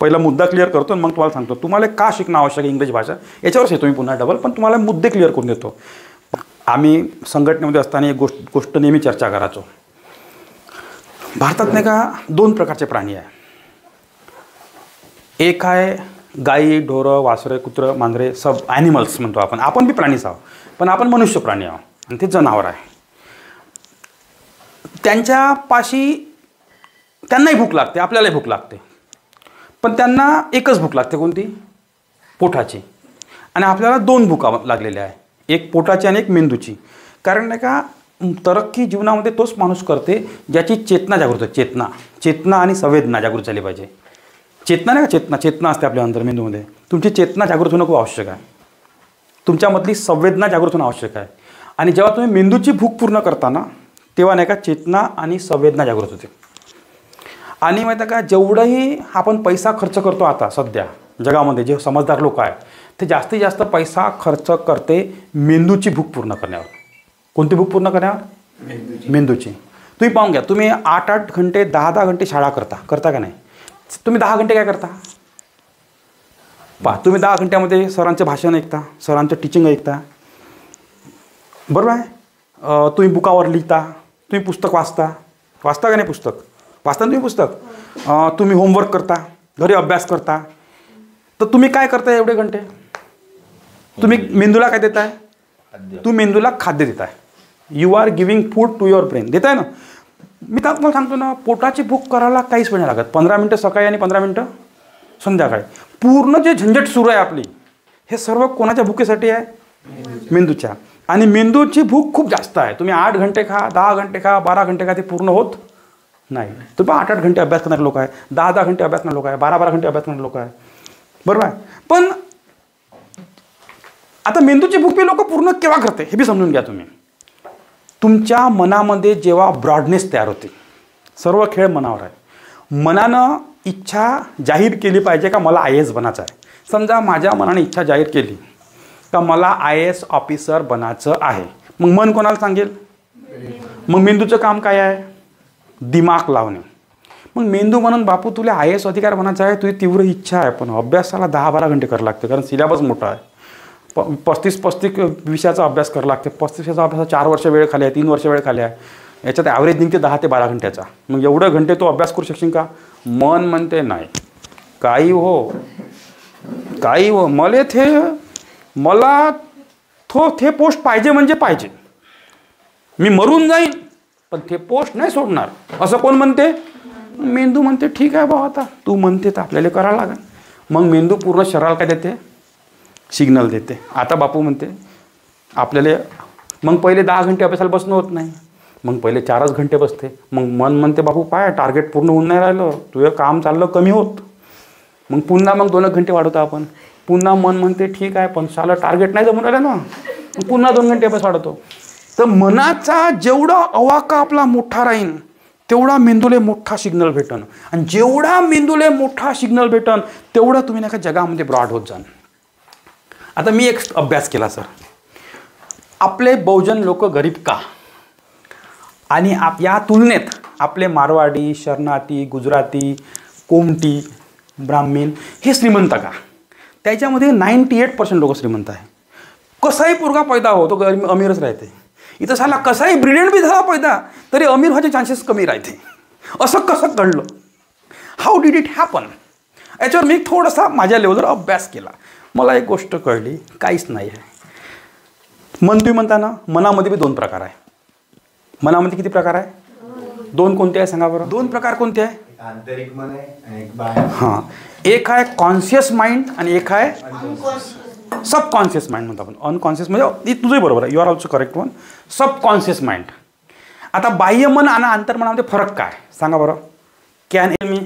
पहिला मुद्दा क्लिअर करतो आणि मग तुम्हाला सांगतो तुम्हाला का शिकणं आवश्यक आहे इंग्रजी भाषा, याच्यावरच येतो मी पुन्हा डबल, पण तुम्हाला मुद्दे क्लिअर करून देतो. आम्ही संघटनेमध्ये असताना एक गोष्ट नेहमी चर्चा करायचो. भारतात नाही का 2 प्रकारचे प्राणी आहे. एक आहे गाई, ढोरं, वासरे, कुत्रं, मांजरे, सब ॲनिमल्स म्हणतो आपण. आपण बी प्राणीच आहोत, पण आपण मनुष्य प्राणी आहोत आणि ते जनावर आहे. त्यांच्यापाशी त्यांनाही भूक लागते, आपल्यालाही भूक लागते, पण त्यांना एकच भूक लागते. कोणती? पोटाची. आणि आपल्याला 2 भूका लागलेल्या आहे, एक पोटाची आणि एक मेंदूची. कारण नाही का तरक्की जीवनामध्ये तोच माणूस करते ज्याची चेतना जागृत आहे. चेतना आणि संवेदना जागृत झाली पाहिजे. चेतना नाही का, चेतना असते आपल्या अंतर्मेंदूमध्ये. तुमची चेतना जागृत होणं खूप आवश्यक आहे. तुमच्यामधली संवेदना जागृत होणं आवश्यक आहे. आणि जेव्हा तुम्ही मेंदूची भूक पूर्ण करता ना, तेव्हा नाही का चेतना आणि संवेदना जागृत होते. आणि माहिती आहे का, जेवढंही आपण पैसा खर्च करतो आता सध्या जगामध्ये, जे समजदार लोक आहेत ते जास्तीत जास्त पैसा खर्च करते मेंदूची भूक पूर्ण करण्यावर. कोणती भूक पूर्ण करण्यावर? मेंदूची. तुम्ही पाहून घ्या, तुम्ही 8-8 घंटे 10-10 घंटे शाळा करता का नाही? तुम्ही 10 घंटे काय करता? तुम्ही 10 घंट्यामध्ये सरांचे भाषण ऐकता, सरांचं टीचिंग ऐकता, बरोबर आहे. तुम्ही बुकावर लिहिता, तुम्ही पुस्तक वाचता का नाही? पुस्तक वाचता तुम्ही पुस्तक. तुम्ही होमवर्क करता, घरी अभ्यास करता. तर तुम्ही काय करताय एवढे घंटे? तुम्ही मेंदूला काय देताय? तुम्ही मेंदूला खाद्य देताय. You are giving food to your brain. देताय ना. मी तर तुम्हाला सांगतो ना, पोटाची भूक करायला काहीच वेळ नाही लागत. 15 मिनटं सकाळी आणि 15 मिनटं संध्याकाळी. पूर्ण जे झंझट सुरू आहे आपली, हे सर्व कोणाच्या भुकेसाठी आहे? मेंदूच्या. आणि मेंदूची भूक खूप जास्त आहे. तुम्ही 8 घंटे खा, 10 घंटे खा, 12 घंटे खा, ते पूर्ण होत नाही. तुम्ही 8-8 घंटे अभ्यास करणारे लोक आहे, 10-10 घंटे अभ्यास करणारे लोक आहे, 12-12 घंटे अभ्यास करणारे लोक आहे, बरोबर आहे. पण आता मेंदूची भूक बी लोक पूर्ण केव्हा करते हे बी समजून घ्या तुम्ही. तुमच्या मनामध्ये जेव्हा ब्रॉडनेस तयार होते, सर्व खेळ मनावर आहे. मनानं इच्छा जाहीर केली पाहिजे का मला IAS बनायचं आहे. समजा माझ्या मनाने इच्छा जाहीर केली का मला IAS ऑफिसर बनायचं आहे, मग मन कोणाला सांगेल? मग मेंदूचं काम काय आहे? दिमाग लावणे. मग मेंदू म्हणून बापू तुला IAS अधिकार बनायचं आहे, तुझी तीव्र इच्छा आहे, पण अभ्यासाला 10-12 घंटे करावं लागते, कारण सिलेबस मोठा आहे. 35 विषयाचा अभ्यास करावा लागते. 35 विषयाचा अभ्यास 4 वर्ष वेळ खाली आहे, 3 वर्ष वेळ खाली आहे. याच्यात ॲव्हरेज निघते 10 ते 12 घंट्याचा. मग एवढे घंटे तो अभ्यास करू शकशील का? मन म्हणते नाही, काही हो मला ते पोस्ट पाहिजे म्हणजे पाहिजे. मी मरून जाईन पण ते पोस्ट नाही सोडणार. असं कोण म्हणते? मेंदू म्हणते ठीक आहे बाबा, आता तू म्हणते तर आपल्याला करावं लागेल. मग मेंदू पूर्ण शरीराला काय देते? सिग्नल देते. आता बापू म्हणते आपल्याला, मग पहिले 10 घंटे अभ्यासाला बसणं होत नाही, मग पहिले 4च घंटे बसते. मग मन म्हणते बापू पाय टार्गेट पूर्ण होऊन नाही राहिलं, तुझं काम चाललं कमी होत. मग पुन्हा 2 घंटे वाढवतो आपण. पुन्हा मन म्हणते ठीक आहे पण साला टार्गेट नाही जमून राहिलं ना, पुन्हा 2 घंटे अभ्यास वाढवतो. तर मनाचा जेवढा अवाका आपला मोठा राहील तेवढा मेंदूले मोठा सिग्नल भेटन. आणि जेवढा मेंदूले मोठा सिग्नल भेटन तेवढा तुम्ही नाही का जगामध्ये ब्रॉड होत जाल. आता मी एक अभ्यास केला सर, आपले बहुजन लोक गरीब का, आणि या तुलनेत आपले मारवाडी, शरणार्थी, गुजराती, कोमटी, ब्राह्मीण हे श्रीमंत का? त्याच्यामध्ये 98% लोक श्रीमंत आहे. कसाही पोरगा पैदा हो तो अमीरच राहते. इथं साला कसाही ब्रिलियंट बी झाला पैदा तरी अमीर व्हायचे चान्सेस कमी राहते. असं कसं घडलं? How did it happen? याच्यावर मी थोडासा माझ्या लेवलवर अभ्यास केला. मला एक गोष्ट कळली, काहीच नाही आहे. मन तुम्ही म्हणता ना, मनामध्ये बी 2 प्रकार आहे. मनामध्ये किती प्रकार आहे? 2 कोणते आहे सांगा बरं? 2 प्रकार कोणते आहे? आंतरिक मन आहे आणि एक बाह्य. हां, एक आहे कॉन्शियस माइंड आणि एक आहे सबकॉन्शियस माइंड म्हणतो आपण. अनकॉन्शियस म्हणजे तुझंही बरोबर आहे, you are also correct one. Subconscious mind. आता बाह्यमन आणि अंतर्मनामध्ये फरक काय सांगा बरं? कॅन मी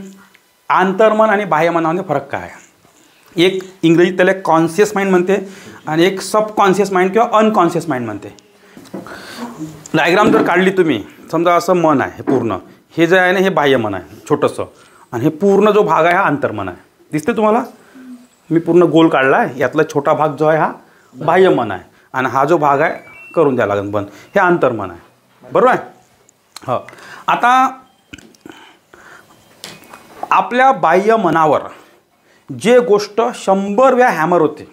अंतर्मन आणि बाह्यमनामध्ये फरक काय आहे? एक इंग्रजीत त्याला कॉन्शियस माइंड म्हणते आणि एक सबकॉन्शियस माइंड किंवा अनकॉन्शियस माइंड म्हणते. डायग्राम जर काढली तुम्ही, समजा असं मन आहे, हे पूर्ण हे जे आहे ना हे बाह्यमन आहे छोटंसं, आणि हे पूर्ण जो भाग आहे हा अंतर्मन आहे. दिसते तुम्हाला? मी पूर्ण गोल काढला आहे, यातला छोटा भाग जो आहे हा बाह्यमन आहे आणि हा जो भाग आहे करून द्यावा लागेल बंद, हे अंतर्मन आहे. बरोबर आहे? हो. आता आपल्या बाह्य मनावर जे गोष्ट 100 वेळा हॅमर होते,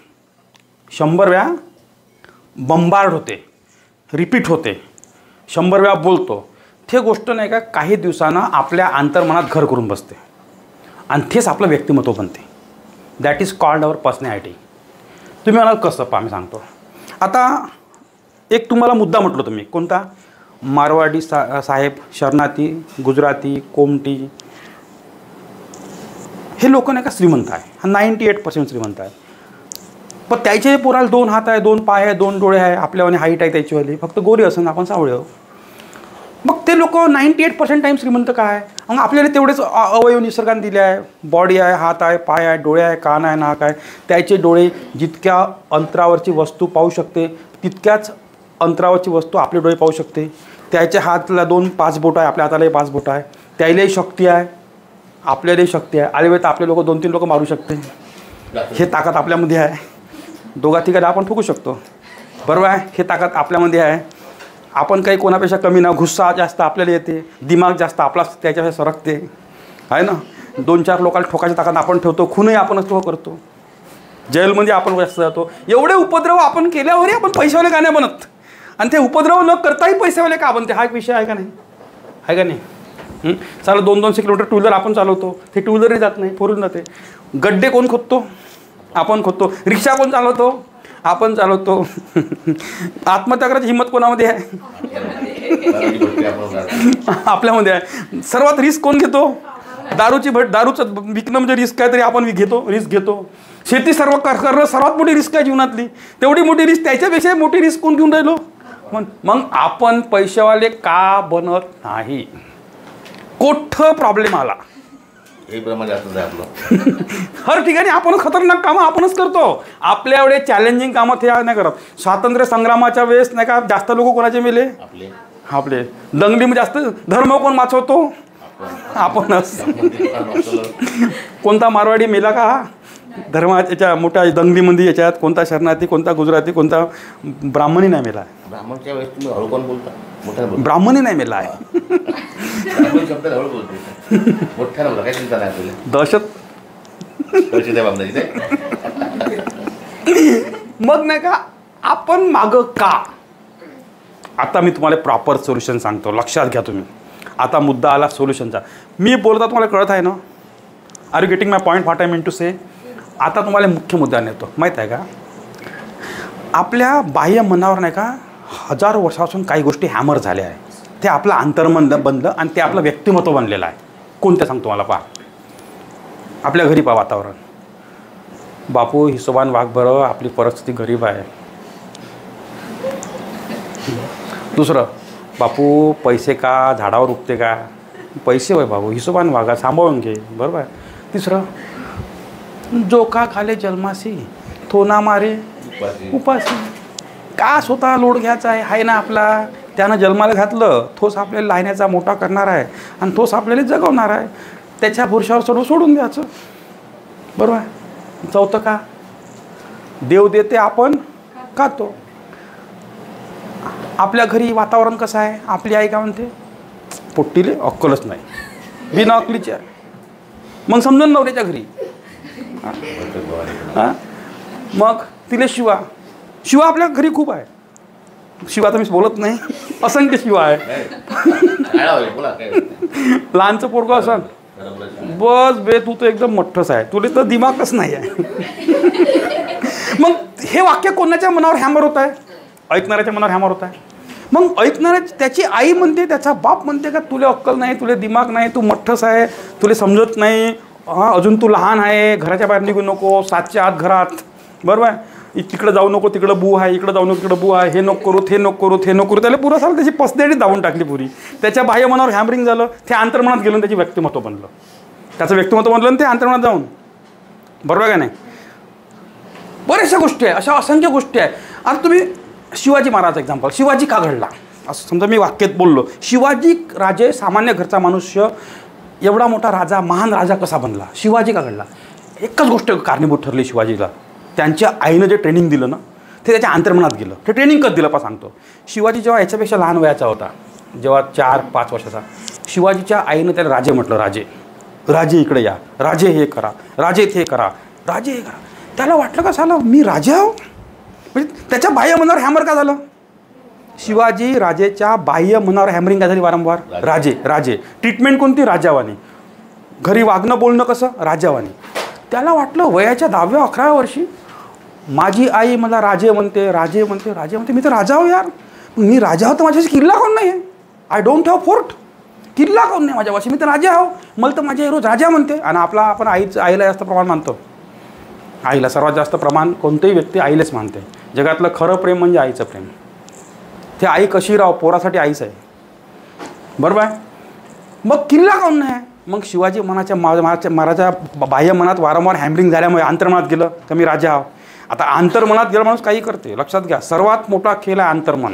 100 वेळा बंबार्ड होते, रिपीट होते, 100 वेळा बोलतो, ते गोष्ट नाही का काही दिवसांना आपल्या अंतर्मनात घर करून बसते आणि तेच आपलं व्यक्तिमत्व बनते. That is called our personality. तुम्ही म्हणाल कसं पहा, मी सांगतो. आता एक तुम्हाला मुद्दा म्हटलो तुम्ही, कोणता? मारवाडी साहेब, शरणार्थी, गुजराती, कोमटी, हे लोक नाही का श्रीमंत आहे, 98% श्रीमंत आहे. पण त्याचे पोराला 2 हात आहे, 2 पाय आहे, 2 डोळे आहे, आपल्यावानी हाईट आहे त्याचीवाली, फक्त गोरी असेल आपण सावळे. मग ते लोक 98% टाईम श्रीमंत काय? मग आपल्याला तेवढेच अवयव निसर्गाने दिले आहे. बॉडी आहे, हात आहे, पाय आहे, डोळे आहे, कान आहे, नाक आहे. त्याचे डोळे जितक्या अंतरावरची वस्तू पाहू शकते तितक्याच अंतरावरची वस्तू आपले डोळे पाहू शकते. त्याच्या हातला 5 बोट आहे, आपल्या हातालाही 5 बोट आहे. त्यालाही शक्ती आहे, आपल्यालाही शक्ती आहे. आले वेळ तर आपले लोक 2-3 लोक मारू शकते. हे ताकद आपल्यामध्ये आहे. 2-3 आपण ठोकू शकतो, बरोबर आहे. हे ताकद आपल्यामध्ये आहे. आपण काही कोणापेक्षा कमी ना, गुस्सा जास्त आपल्याला येते, दिमाग जास्त आपला त्याच्यापेक्षा सरकते आहे ना. 2-4 लोकांना ठोकायची ताकद आपण ठेवतो, खूनही आपणच तो करतो, जेलमध्ये आपण जास्त जातो. एवढे उपद्रव आपण केल्यावरही आपण पैशावाले का नाही बनत? आणि ते उपद्रव न करताही पैसेवाले का बनते? हा एक विषय आहे का नाही? आहे का नाही? चालू 200-200 किलोमीटर टू व्हीलर आपण चालवतो, ते टू व्हीलरही जात नाही, फोर व्हीलर जाते. गड्डे कोण खोदतो? आपण खोदतो. रिक्षा कोण चालवतो? आपण चालवतो. आत्महत्या करायची हिंमत कोणामध्ये आहे? आपल्यामध्ये आहे. सर्वात रिस्क कोण घेतो? दारूचं विकणं म्हणजे रिस्क आहे, तरी आपण रिस्क घेतो. शेती करणं सर्वात मोठी रिस्क आहे जीवनातली. तेवढी मोठी रिस्क, त्याच्यापेक्षा मोठी रिस्क कोण घेऊन राहिलो? मग आपण पैशावाले का बनत नाही? कुठं प्रॉब्लेम आला? हर ठिकाणी आपण खतरनाक कामं आपणच करतो. आपल्या एवढे चॅलेंजिंग कामं ते नाही करत. स्वातंत्र्य संग्रामाच्या वेळेस नाही का जास्त लोक कोणाचे मेले? आपले. दंगलीमध्ये जास्त धर्म कोण वाचवतो? आपणच. कोणता मारवाडी मेला का धर्माच्या मोठ्या दंगलीमध्ये? याच्यात कोणता शरणार्थी, कोणता गुजराती, कोणता ब्राह्मणी नाही मेला? ब्राह्मणच्या वेळेस तुम्ही हळू कोण बोलता? मोठ्या बोलता. ब्राह्मणी नाही मेला आहे. ब्राह्मण शब्द हळू बोलते, मोठ्या बोलता. काय चिंता नाही आपल्याला. दहशत आहे बाबा इथे. मग नाही का आपण मागं का? आता मी तुम्हाला प्रॉपर सोल्युशन सांगतो, लक्षात घ्या तुम्ही. आता मुद्दा आला सोल्युशनचा. मी बोलता तुम्हाला कळत आहे ना? Are you getting my point? What I mean to say? आता तुम्हाला मुख्य मुद्दा नेतो. माहीत आहे का, आपल्या बाह्य मनावर नाही का हजारो वर्षापासून काही गोष्टी हॅमर झाल्या आहे. ते आपलं अंतर्मन बनलं आणि ते आपलं व्यक्तिमत्व बनलेलं आहे. कोणतं सांगतो मला? पहा, आपल्या घरी पहा वातावरण. बापू हिशोबान वाघ बरं, आपली परिस्थिती गरीब आहे. दुसरं, बापू पैसे का झाडावर उगते का? पैसे होय बाबू, हिशोबान वागा, सांभाळून घे, बरोबर आहे. तिसरं, जोखा खाले जन्मासी, तो ना मारे उपासी. का स्वतः लोड घ्यायचा आहे ना आपला? त्यानं जन्माला घातलं, तोच आपल्याला लहाण्याचा मोठा करणार आहे आणि तोच आपल्याला जगवणार आहे. त्याच्या पुरुषावर सर्व सोडून द्यायचं, बरोबर आहे. चौथं, का देव देते आपण खातो. आपल्या घरी वातावरण कसं आहे? आपली आई काय म्हणते? पोट्टीले अक्कलच नाही, बिना अक्कलीची आहे. मग समजून नवऱ्याच्या घरी हां, मग तिले शिवा आपल्या घरी खूप आहे. शिवा तर मी बोलत नाही, असंख्य शिवा आहे. लहानचं पोरगं असं बस बे, तू तर एकदम मोठंच आहे, तुला तर दिमागच नाही आहे. मग हे वाक्य कोणाच्या मनावर हॅमर होत आहे? ऐकणाऱ्याच्या मनावर हॅमर होत आहे. मग ऐकणाऱ्या, त्याची आई म्हणते, त्याचा बाप म्हणते का तुला अक्कल नाही, तुला दिमाग नाही, तू मोठंच आहे, तुला समजत नाही, हां अजून तू लहान आहे, घराच्या बाहेर निघू नको, 7च्या आत घरात, बरोबर आहे. तिकडं जाऊ नको, तिकडं बू आहे, इकडं जाऊ नको, तिकडं बू आहे, हे नको करू, हे नको करू, हे नको करू. त्याला पुरं झालं, त्याची पर्सनॅलिटी दाबून टाकली पुरी. त्याच्या बाह्य मनावर हॅमरिंग झालं, ते अंतर्मनात गेलं, त्याची व्यक्तिमत्व बनलं. त्याचं व्यक्तिमत्व बनलं आणि ते अंतर्मनात जाऊन, बरोबर का नाही? बऱ्याचशा गोष्टी आहे, अशा असंख्य गोष्टी आहे. आता तुम्ही शिवाजी महाराज एक्झाम्पल, शिवाजी का घडला असं समजा मी वाक्यात बोललो. शिवाजी राजे, सामान्य घरचा मनुष्य, एवढा मोठा राजा, महान राजा कसा बनला? शिवाजी का घडला? एकच गोष्ट कारणीभूत ठरली शिवाजीला. त्यांच्या आईनं जे ट्रेनिंग दिलं ना, ते त्याच्या अंतर्मनात गेलं. ते ट्रेनिंग कधी दिलं पा सांगतो. शिवाजी जेव्हा याच्यापेक्षा लहान वयाचा होता, जेव्हा 4-5 वर्षाचा, शिवाजीच्या आईनं त्याला राजे म्हटलं, राजे. राजे इकडे या, राजे हे करा, राजे हे करा, राजे हे करा. त्याला वाटलं का झालं मी राजा आहो, म्हणजे त्याच्या बाह्य मनावर हॅमर का झालं. शिवाजी राजेच्या बाह्य मनावर हॅमरिंग काय झाली वारंवार. राजे राजे ट्रीटमेंट कोणती राजावानी, घरी वागणं बोलणं कसं राजावानी. त्याला वाटलं वयाच्या 10व्या 11व्या वर्षी माझी आई मला राजे म्हणते, राजे म्हणते, राजे म्हणते, मी तर राजा हो यार, मी राजा हो तर माझ्याशी किल्ला कोण नाही आहे. आय डोंट हॅव फोर्ट, किल्ला कोण नाही माझ्यापाशी, मी तर राजा आहो, मला तर माझी आई रोज राजा म्हणते. आणि आपण आईला जास्त प्रमाण मानतो. आईला सर्वात जास्त प्रमाण कोणतीही व्यक्ती आईलाच मानते. जगातलं खरं प्रेम म्हणजे आईचं प्रेम. ते आई कशी राहो पोरासाठी आईच आहे, बरोबर आहे. मग किल्ला कोण नाही. मग शिवाजी महाराजा बाह्य मनात वारंवार हॅमरिंग झाल्यामुळे अंतर्मनात गेलं का मी राजा आहो. आता अंतर्मनात गेला माणूस काही करते. लक्षात घ्या, सर्वात मोठा खेळ आहे अंतर्मन.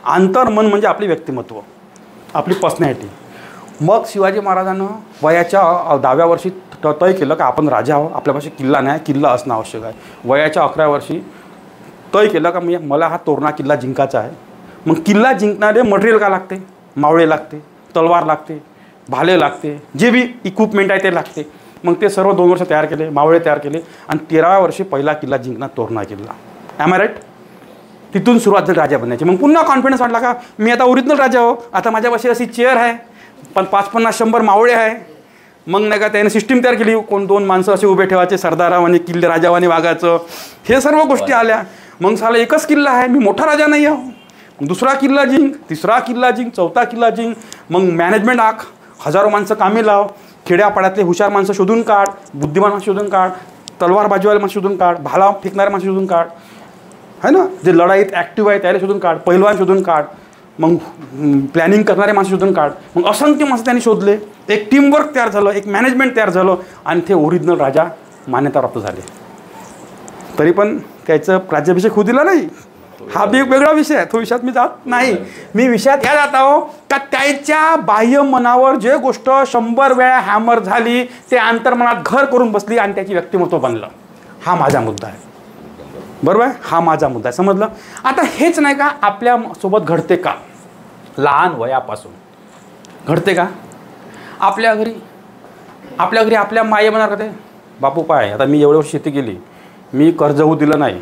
अंतर्मन म्हणजे आपली व्यक्तिमत्व, आपली पर्सनॅलिटी. मग शिवाजी महाराजांनं वयाच्या 10व्या वर्षी तय केलं का आपण राजा आहो, आपल्यापाशी किल्ला नाही, किल्ला असणं आवश्यक आहे. वयाच्या 11व्या वर्षी तय केलं का मला हा तोरणा किल्ला जिंकायचा आहे. मग किल्ला जिंकणारे मटेरियल का लागते, मावळे लागते, तलवार लागते, भाले लागते, जे बी इक्विपमेंट आहे ते लागते. मग ते सर्व 2 वर्ष तयार केले, मावळे तयार केले आणि 13व्या वर्षी पहिला किल्ला जिंकणार तोरणा किल्ला. Am I right. तिथून सुरुवात झाली राजा बनण्याची. मग पुन्हा कॉन्फिडन्स वाटला का मी आता ओरिजिनल राजा हो, आता माझ्यापाशी अशी चेअर आहे, पण 50-50-100 मावळे आहे. मग नाही का त्याने सिस्टीम तयार केली, 2 माणसं असे उभे ठेवायचे, सरदारावाने किल्ले राजावाने वागायचं, हे सर्व गोष्टी आल्या. मग साला एकच किल्ला आहे, मी मोठा राजा नाही आहो. दुसरा किल्ला जिंक, तिसरा किल्ला जिंक, चौथा किल्ला जिंक. मग मॅनेजमेंट आख, हजारो माणसं कामी लाव, खेड्यापाड्यातले हुशार माणसं शोधून काढ, बुद्धिमान माणसं शोधून काढ, तलवार बाजूवाले माणसं शोधून काढ, भाला फेकणारे माणसं शोधून काढ, है ना, जे लढाईत ॲक्टिव्ह आहे त्याला शोधून काढ, पैलवान शोधून काढ, मग प्लॅनिंग करणारे माणसं शोधून काढ. मग असंख्य माणसं त्यांनी शोधले, एक टीमवर्क तयार झालं, एक मॅनेजमेंट तयार झालं आणि ते ओरिजिनल राजा मान्यताप्राप्त झाले. तरी पण त्याचं राज्याभिषेक होऊ दिला नाही. हा बी एक वेगळा विषय आहे, तो विषयात मी जात नाही. मी विषयात या जात आहो का त्याच्या बाह्य मनावर जे गोष्ट 100 वेळा हॅमर झाली ते अंतर्मनात घर करून बसली आणि त्याची व्यक्तिमत्व बनलं. हा माझा मुद्दा आहे, बरोबर आहे, हा माझा मुद्दा आहे. समजलं. आता हेच नाही का आपल्यासोबत घडते का, लहान वयापासून घडते का आपल्या घरी आपल्या माये म्हणणार का ते बापू पाय आता मी एवढी वर्ष शेती केली, मी कर्ज होऊ दिलं नाही,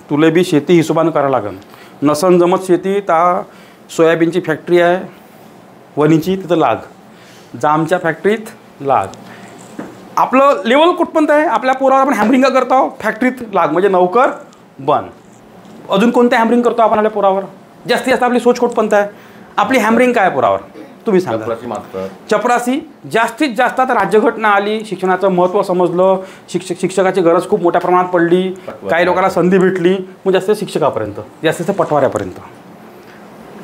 तुला बी शेती हिशोबानं करावं लागेल. नसन जमत शेती तर सोयाबीनची फॅक्टरी आहे वणीची, तिथं लाग, जामच्या फॅक्टरीत लाग. आपलं लेवल कुठपर्यंत आहे, आपल्या पोरावर आपण हॅमरिंग करतो फॅक्टरीत लाग म्हणजे नौकर बन. अजून कोणत्या हॅमरिंग करतो आपण आपल्या पोरावर, जास्तीत जास्त आपली सोच कुठपर्यंत आहे, आपली हॅमरिंग काय पोरावर तुम्ही सांगा. चपरासी जास्तीत जास्त. आता राज्यघटना आली, शिक्षणाचं महत्त्व समजलं, शिक्षकाची गरज खूप मोठ्या प्रमाणात पडली, काही लोकांना संधी भेटली, मग जास्त शिक्षकापर्यंत, जास्तीत पटवाऱ्यापर्यंत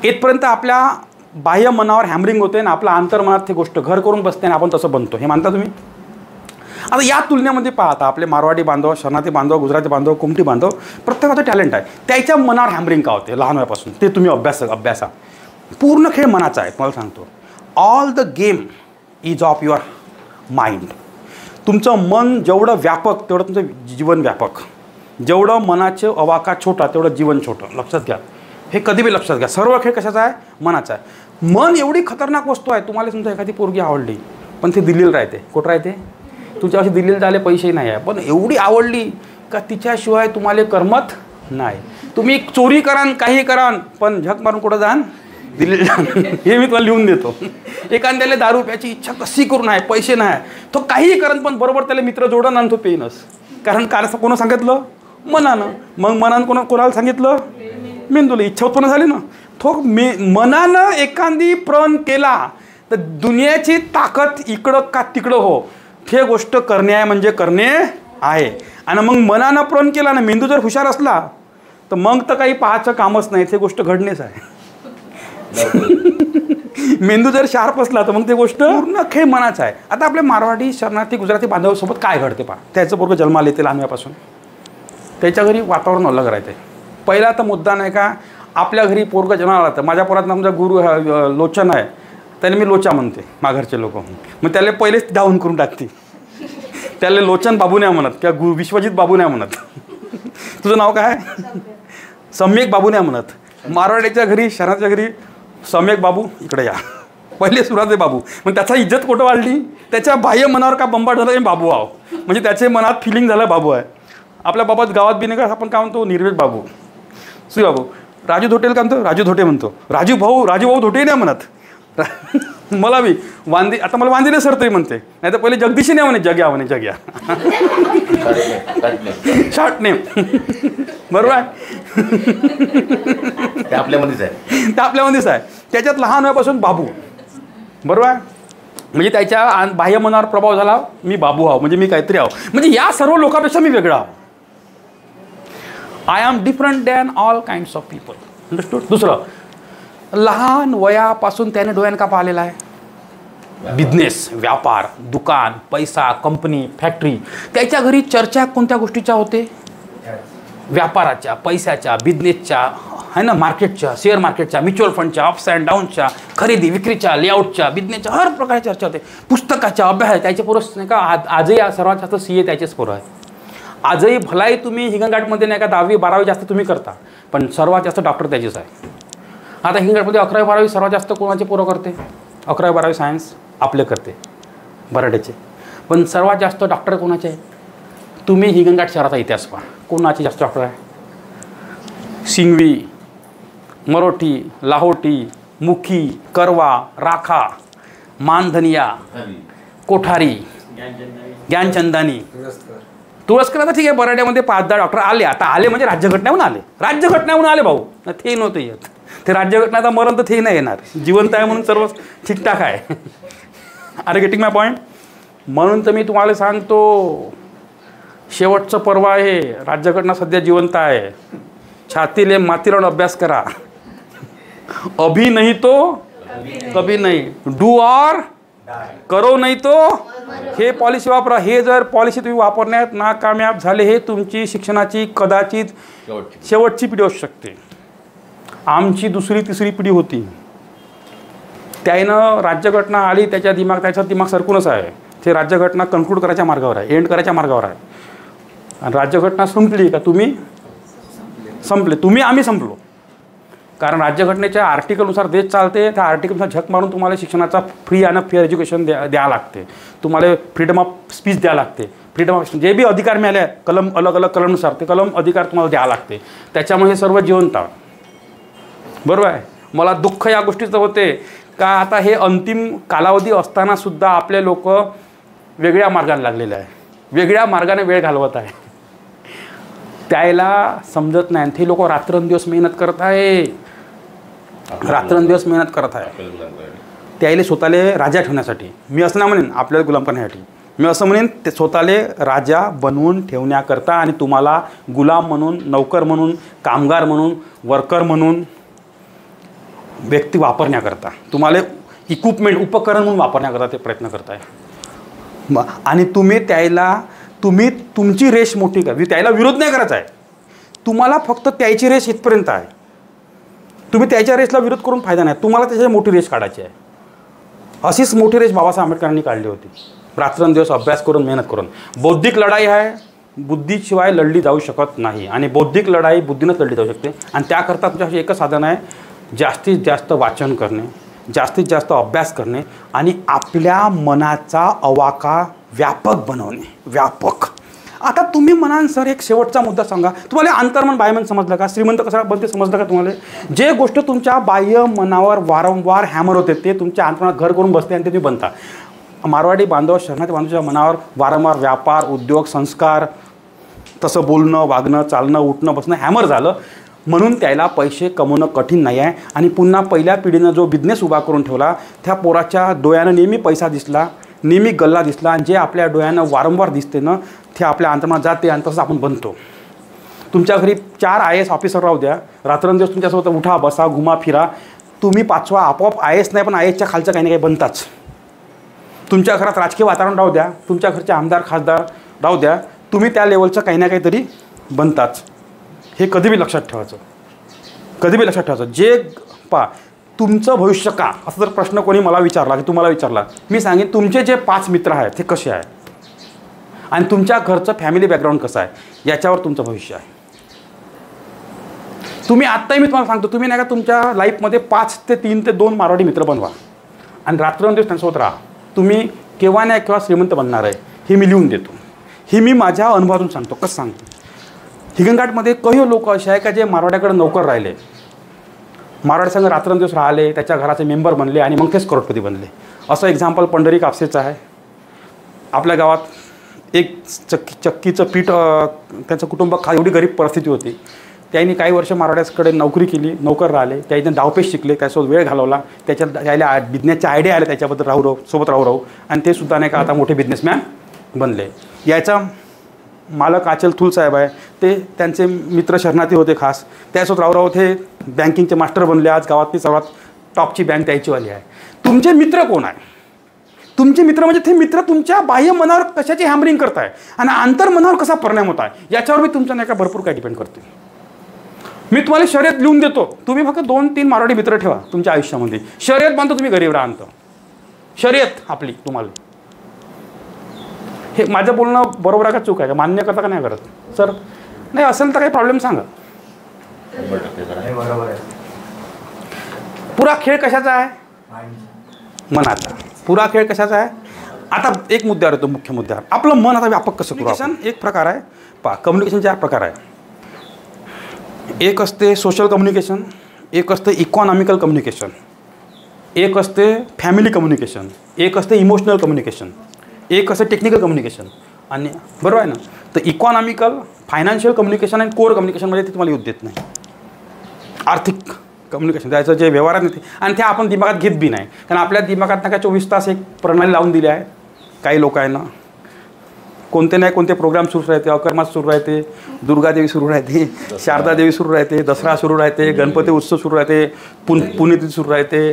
इथपर्यंत आपल्या बाह्य मनावर हॅमरिंग होते आणि आपल्या अंतर्मनात ते गोष्ट घर करून बसते आणि आपण तसं बनतो. हे मानता तुम्ही. आता या तुलनेमध्ये पाहता आपले मारवाडी बांधव, शरणार्थी बांधव, गुजराती बांधव, कुमठी बांधव, प्रत्येकाचं टॅलेंट आहे, त्याच्या मनावर हॅमरिंग का होते लहान वयापासून ते तुम्ही अभ्यासा. पूर्ण खेळ मनाचा आहे. मला सांगतो, all the game is of your mind. तुमचं मन जेवढं व्यापक तेवढं तुमचं जीवन व्यापक. जेवढं मनाचं अवाका छोटा तेवढं जीवन छोटं. लक्षात घ्या, हे कधी बी लक्षात घ्या. सर्व खेळ कशाचा आहे, मनाचा आहे. मन एवढी खतरनाक वस्तू आहे. तुम्हाला समजा एखादी पोरगी आवडली पण ती दिल्लीला राहते, कुठं राहते, तुमच्यापाशी दिल्लीला जायला पैसे नाही आहे, पण एवढी आवडली का तिच्याशिवाय तुम्हाला करमत नाही. तुम्ही चोरी करान, काही करान, पण झक मारून कुठं जाण, दिल्लीला जाण. हे मी तुम्हाला लिहून देतो. एखाद्याला दारू प्यायची इच्छा कशी करून आहे, पैसे नाही, तो काहीही करन, पण बरोबर त्याला मित्र जोडन आणि तो पेनच. कारण असं कोणा सांगितलं, मनानं. मग मनानं कोणाला सांगितलं, मेंदूला. इच्छा उत्पन्न झाली ना, तो मनानं एखादी प्रण केला तर दुनियाची ताकद इकडं का तिकडं हो, हे गोष्ट करणे आहे म्हणजे करणे आहे. आणि मग मनानं प्रण केला ना, मेंदू जर हुशार असला तर मग तर काही पाहायचं कामच नाही, ते गोष्ट घडणेच आहे. मेंदू जर शार्प असला तर मग ते गोष्ट पूर्ण खेळ मनाचा आहे. आता आपल्या मारवाडी, शरणार्थी, गुजराती बांधवासोबत काय घडते पहा. त्याचं पोरगं जन्माला येते लहान वयापासून, त्याच्या घरी वातावरण अलग राहते. पहिला तर मुद्दा नाही का, आपल्या घरी पोरगं जन्माला तर माझ्या पोरात आमचा गुरु लोचन आहे, त्याने मी लोचा म्हणते माघरचे लोक, मग त्याला पहिलेच डाऊन करून टाकते. त्याला लोचन बाबू नाही म्हणत किंवा विश्वजित बाबू नाही म्हणत. तुझं नाव काय, सम्यक बाबू नाही म्हणत. मारवाड्याच्या घरी, शहराच्या घरी सम्यक बाबू इकडे या, पहिले सुरुवात आहे बाबू. मग त्याचा इज्जत कुठं वाढली? त्याच्या बाह्य मनावर का बंबाट झाला की बाबू आहो, म्हणजे त्याचे मनात फिलिंग झालं बाबू आहे. आपल्या बाबात गावात बी नाही का आपण काय म्हणतो, निर्वेद बाबू, सुई बाबू. राजू धोटेल का म्हणतो, राजू धोटे म्हणतो. राजू भाऊ धोटे नाही म्हणत. मला बी वांदे, आता मला वांदेले सर तरी म्हणते, नाही तर पहिले जगदीशी नाही म्हणे, जग्या म्हणे, जग्या शॉर्ट नेम. बरोबर आहे. ते आपल्यामध्येच आहे, ते आपल्यामध्येच आहे. त्याच्यात लहान वयापासून बाबू. बरोबर आहे. म्हणजे त्याच्या बाह्य मनावर प्रभाव झाला, मी बाबू आहो म्हणजे मी काहीतरी आहो, म्हणजे या सर्व लोकांपेक्षा मी वेगळा आहो. I am different than all kinds of people. Understood. दुसरं, लहान वयापासून त्याने डोळ्यानं का पाहिलेला आहे? बिझनेस, व्यापार, दुकान, पैसा, कंपनी, फॅक्टरी. त्याच्या घरी चर्चा कोणत्या गोष्टीच्या होते? व्यापाराच्या, पैशाच्या, बिझनेसच्या, आहे ना, मार्केटच्या, शेअर मार्केटच्या, म्युच्युअल फंडच्या, अप्स अँड डाऊनच्या, खरेदी विक्रीच्या, लेआउटच्या, बिझनेसच्या, हर प्रकारची चर्चा होते. पुस्तकाच्या, अभ्यास, त्याचे पोरं नाही का आजही सर्वात जास्त CA त्याचेच पोरं आहे. आजही भलाई तुम्ही हिंगणघाटमध्ये नाही का 10वी 12वी जास्त तुम्ही करता, पण सर्वात जास्त डॉक्टर त्याचेच आहे. आता हिंगणघाटमध्ये 11वी 12वी सर्वात जास्त कोणाचे पोरं करते? 11वी 12वी सायन्स आपले करते, बराडेचे. पण सर्वात जास्त डॉक्टर कोणाचे आहे? तुम्ही हिंगणघाट शहराचा इतिहास पहा, कोणाचे जास्त डॉक्टर आहे? सिंघवी, मरोठी, लाहोटी, मुखी, करवा, राखा, मानधनिया, कोठारी, ज्ञानचंदानी, तुळसकर. आता ठीक आहे, बराड्यामध्ये 5-10 डॉक्टर आले. आता आले म्हणजे राज्यघटनेहून आले, राज्यघटनेहून आले भाऊ. ते नव्हतं येत. ते राज्यघटना आता मरण तर ते नाही येणार, जिवंत आहे म्हणून सर्व ठीकठाक आहे. अरे गेटिंग माय पॉईंट. म्हणून तर मी तुम्हाला सांगतो, शेवटचं पर्व आहे, राज्यघटना सध्या जिवंत आहे. छातीले माती लावून अभ्यास करा. अभी नाही तो कभी नाही, डू ऑर करो नाही तो, हे पॉलिसी वापरा. हे जर पॉलिसी तुम्ही वापरण्यात नाकामयाब झाले, हे तुमची शिक्षणाची कदाचित शेवटची पिढी असू शकते. आमची 2री 3री पिढी होती, त्यानं राज्यघटना आली, त्याचा दिमाग सरकूनच आहे. ते राज्यघटना कन्क्लूड करायच्या मार्गावर आहे, एंड करायच्या मार्गावर आहे. आणि राज्यघटना संपली का तुम्ही संपले, तुम्ही आम्ही संपलो. कारण राज्यघटनेच्या आर्टिकलनुसार देश चालते, त्या आर्टिकलनुसार झक मारून तुम्हाला शिक्षणाचा फ्री आणि फेअर एज्युकेशन द्यावं लागते. तुम्हाला फ्रीडम ऑफ स्पीच द्यावं लागते. फ्रीडम ऑफ जे बी अधिकार मिळाले कलम, अलग अलग कलमनुसार ते कलम अधिकार तुम्हाला द्यावं लागते. त्याच्यामुळे हे सर्व जिवंत. बरोबर आहे. मला दुःख या गोष्टीचं होते का आता हे अंतिम कालावधी असतानासुद्धा आपले लोक वेगळ्या मार्गाने लागलेले आहे, वेगळ्या मार्गाने वेळ घालवत आहे. त्याला समजत नाही. ते लोक रात्रंदिवस मेहनत करत आहे, रात्रंदिवस मेहनत करत आहे. त्याला स्वतःले राजा ठेवण्यासाठी. मी असं नाही म्हणेन आपल्याला गुलाम करण्यासाठी, मी असं म्हणेन ते स्वतःले राजा बनवून ठेवण्याकरता आणि तुम्हाला गुलाम म्हणून, नौकर म्हणून, कामगार म्हणून, वर्कर म्हणून व्यक्ती वापरण्याकरता, तुम्हाला इक्विपमेंट, उपकरण म्हणून वापरण्याकरता ते प्रयत्न करत आहे. आणि तुम्ही तुमची रेष मोठी करा. त्याला विरोध नाही करायचा आहे, तुम्हाला फक्त त्याची रेष इथपर्यंत आहे. तुम्ही त्याच्या रेसला विरोध करून फायदा नाही, तुम्हाला त्याची मोठी रेष काढायची आहे. अशीच मोठी रेष बाबासाहेब आंबेडकरांनी काढली होती, रात्रंदिवस अभ्यास करून, मेहनत करून. बौद्धिक लढाई आहे, बुद्धीशिवाय लढली जाऊ शकत नाही, आणि बौद्धिक लढाई बुद्धीनंच लढली जाऊ शकते. आणि त्याकरता तुमच्याशी एकच साधन आहे, जास्तीत जास्त वाचन करणे, जास्तीत जास्त अभ्यास करणे, आणि आपल्या मनाचा अवाका व्यापक बनवणे. व्यापक. आता तुम्ही म्हणाल सर एक शेवटचा मुद्दा सांगा, तुम्हाला अंतर्मन बाह्यमन समजलं का? श्रीमंत कसा बनते समजलं का तुम्हाला? जे गोष्ट तुमच्या बाह्य मनावर वारंवार हॅमर होते ते तुमच्या अंतर्मनात घर करून बसते आणि ते तुम्ही बनता. मारवाडी बांधव, शरणार्थी बांधवाच्या मनावर वारंवार व्यापार, उद्योग, संस्कार, तसं बोलणं, वागणं, चालणं, उठणं, बसणं हॅमर झालं. म्हणून त्याला पैसे कमवणं कठीण नाही आहे. आणि पुन्हा पहिल्या पिढीनं जो बिझनेस उभा करून ठेवला, त्या पोराच्या डोळ्यानं नेहमी पैसा दिसला, नेहमी गल्ला दिसला, आणि जे आपल्या डोळ्यानं वारंवार दिसते ना ते आपल्या अंतर्मनात जाते, आणि तसंच आपण बनतो. तुमच्या घरी 4 IAS ऑफिसर राहू द्या, रात्रंदिवस तुमच्यासोबत उठा, बसा, घुमा, फिरा, तुम्ही 5वा आपोआप IAS नाही पण IASच्या खालचं काही ना काही बनताच. तुमच्या घरात राजकीय वातावरण राहू द्या, तुमच्या घरचे आमदार खासदार राहू द्या, तुम्ही त्या लेवलचं काही ना काहीतरी बनताच. हे कधी बी लक्षात ठेवायचं, कधी बी लक्षात ठेवायचं. जे तुमचं भविष्य का, असं जर प्रश्न कोणी मला विचारला की तुम्हाला विचारला, मी सांगेन तुमचे जे 5 मित्र आहेत ते कसे आहेत, आणि तुमच्या घरचं फॅमिली बॅकग्राऊंड कसं आहे, याच्यावर तुमचं भविष्य आहे. तुम्ही आत्ताही मी तुम्हाला सांगतो, तुम्ही नाही का तुमच्या लाईफमध्ये 5 ते 3 ते 2 मारवाडी मित्र बनवा, आणि रात्रंदिवस त्यांच्यासोबत राहा. तुम्ही केव्हा नाही केव्हा श्रीमंत बनणार आहे हे मी लिहून देतो. हे मी माझ्या अनुभवातून सांगतो. कसं सांगतो, हिंगणघाटमध्ये काही लोक असे आहे का जे मारवाड्याकडे नोकर राहिले, मारवाड संघ रात्रंदिवस राहिले, त्याच्या घराचे मेंबर बनले आणि मग तेच करोडपती बनले. असं एक्झाम्पल पंढरी कापसेचं आहे. आपल्या गावात एक चक्कीचं पीठ त्यांचं कुटुंब एवढी गरीब परिस्थिती होती. त्यांनी काही वर्ष मारवाड्याकडे नोकरी केली, नोकर राहिले, त्याने डावपेच शिकले, त्यासोबत वेळ घालवला, त्याला बिझनेसच्या आयडिया आल्या त्याच्याबद्दल सोबत राहू आणि ते सुद्धा नाही का आता मोठे बिझनेसमॅन बनले. याचा मालक आचल थुल साहेब आहे, ते त्यांचे मित्र शरणार्थी होते खास, त्यासोबत राहू ते बँकिंगचे मास्टर बनले. आज गावातली सर्वात टॉपची बँक त्याचीवाली आहे. तुमचे मित्र कोण आहे? तुमचे मित्र म्हणजे ते मित्र तुमच्या बाह्य मनावर कशाची हॅमरिंग करताय आणि अंतर्मनावर कसा परिणाम होत आहे याच्यावर मी तुमच्या नाही का भरपूर काय डिपेंड करते. मी तुम्हाला शर्यत लिहून देतो, तुम्ही फक्त 2-3 मारवाडी मित्र ठेवा तुमच्या आयुष्यामध्ये. शर्यत बांधतो तुम्ही गरीब राहतो, शर्यत आपली तुम्हाला. हे माझं बोलणं बरोबर आहे का चूक आहे का? मान्य करता का नाही करत? सर नाही असेल तर काही प्रॉब्लेम सांगा. बरोबर आहे. पुरा खेळ कशाचा आहे? मनाचा. पुरा खेळ कशाचा आहे? आता एक मुद्द्यावर येतो, मुख्य मुद्द्यावर. आपलं मन आता व्यापक कसं करू? एक प्रकार आहे पहा, कम्युनिकेशन 4 प्रकार आहे. एक असते सोशल कम्युनिकेशन, एक असते इकॉनॉमिकल कम्युनिकेशन, एक असते फॅमिली कम्युनिकेशन, एक असते इमोशनल कम्युनिकेशन, एक असते टेक्निकल कम्युनिकेशन. आणि बरोबर आहे ना? तर इकॉनॉमिकल, फायनान्शियल कम्युनिकेशन आणि कोर कम्युनिकेशनमध्ये ते तुम्हाला युद्ध देत नाही. आर्थिक कम्युनिकेशन त्याचं जे व्यवहारात नाही आणि ते आपण दिमागात घेत बी नाही, कारण आपल्या दिमागात ना काय 24 तास एक प्रणाली लावून दिली आहे काही लोकांना. कोणते नाही कोणते प्रोग्राम सुरू राहते, अकर्मात सुरू राहते, दुर्गादेवी सुरू राहते, शारदादेवी सुरू राहते, दसरा सुरू राहते, गणपती उत्सव सुरू राहते, पुण्यतिथी सुरू राहते,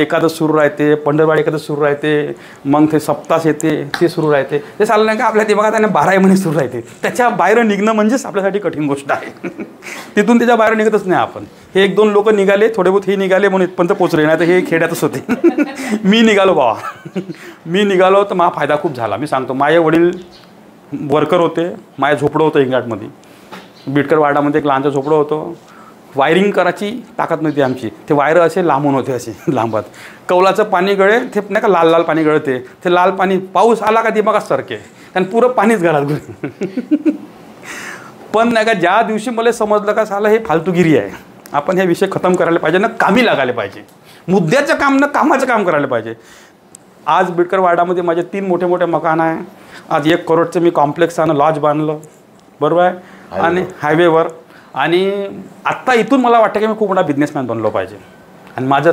एकादश सुरू राहते, पंढरवाडी एकादश सुरू राहते, मग ते सप्तास येते ते सुरू राहते. ते चाललं नाही का आपल्या दिमागात आणि 12 महिने सुरू राहते. त्याच्या बाहेर निघणं म्हणजेच आपल्यासाठी कठीण गोष्ट आहे. तिथून त्याच्या बाहेर निघतच नाही आपण. हे 1-2 लोक निघाले, थोडे बहुत हे निघाले म्हणून इथपर्यंत पोचले, नाही तर हे खेड्यातच होते. मी निघालो बाबा, मी निघालो तर माझा फायदा खूप झाला. मी सांगतो, माझे वडील वर्कर होते, माझ्या झोपडं होतं हिंगणघाटमध्ये, बिडकर वाडामध्ये एक लहानचं झोपडं होतं. वायरिंग करायची ताकद नव्हती आमची. ते वायर असे लांबून होते, असे लांबात. कौलाचं पाणी गळे, ते नाही का लाल लाल पाणी गळते, ते लाल पाणी पाऊस आला का दिमागात सारखे, कारण पुरं पाणीच घरात घुसलं. पण नाही का ज्या दिवशी मला समजलं का साला हे फालतूगिरी आहे, आपण हे विषय खतम करायला पाहिजे ना, कामी लागायला पाहिजे, मुद्द्याचं काम ना कामाचं काम करायला पाहिजे. आज बिडकर वाडामध्ये माझे 3 मोठे मोठे मकान आहे. आज 1 करोडचं मी कॉम्प्लेक्स आणि लॉज बांधलं, बरोबर आहे, आणि हायवेवर. आणि आत्ता इथून मला वाटतं की मी खूप मोठा बिझनेसमॅन बनलो पाहिजे. आणि माझं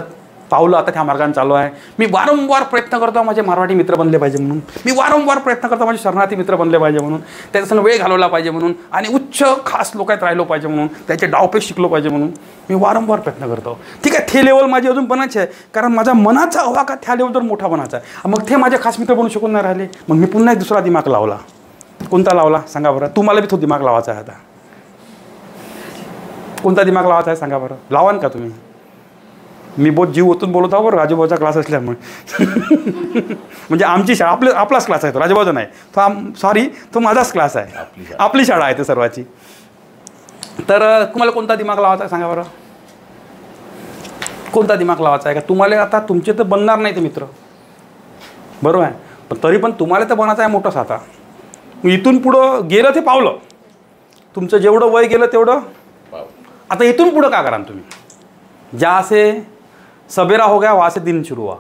पावलं आता त्या मार्गाने चालू आहे. मी वारंवार प्रयत्न करतो माझे मारवाडी मित्र बनले पाहिजे म्हणून, मी वारंवार प्रयत्न करतो माझे शरणार्थी मित्र बनले पाहिजे म्हणून, त्याच्यासंग वेळ घालवला पाहिजे म्हणून, आणि उच्च खास लोकात राहिलो पाहिजे म्हणून, त्याचे डावपेच शिकलो पाहिजे म्हणून मी वारंवार प्रयत्न करतो. ठीक आहे, ते लेवल माझी अजून बनायची आहे, कारण माझा मनाचा हवा का त्या लेवलवर मोठा बनायचा आहे. मग ते माझे खास मित्र बनू शकून नाही राहिले. मग मी पुन्हा एक दुसरा दिमाग लावला. कोणता लावला सांगा बरं? तुम्हाला बी तो दिमाग लावायचा आहे. आता कोणता दिमाग लावायचा आहे सांगा बरं? लावान का तुम्ही? मी बहुत जीव ओतून बोलत आहो बरं, राजूभाऊचा क्लास असल्यामुळे. म्हणजे आमची शाळा, आपलाच क्लास आहे तो, राजूभाऊचा नाही तो. सॉरी, तो माझाच क्लास आहे, आपली शाळा आहे ते सर्वाची. तर तुम्हाला कोणता दिमाग लावायचा आहे सांगा बरं? कोणता दिमाग लावायचा आहे का तुम्हाला? आता तुमचे तर बनणार नाही ते मित्र, बरोबर आहे, पण तरी पण तुम्हाला तर बनायचं आहे मोठंच. आता इथून पुढं गेलं ते पावलं, तुमचं जेवढं वय गेलं तेवढं. आता इथून पुढं का करा तुम्ही? ज्या से सबेरा हो गया वहाँ से दिन सुरू हुआ.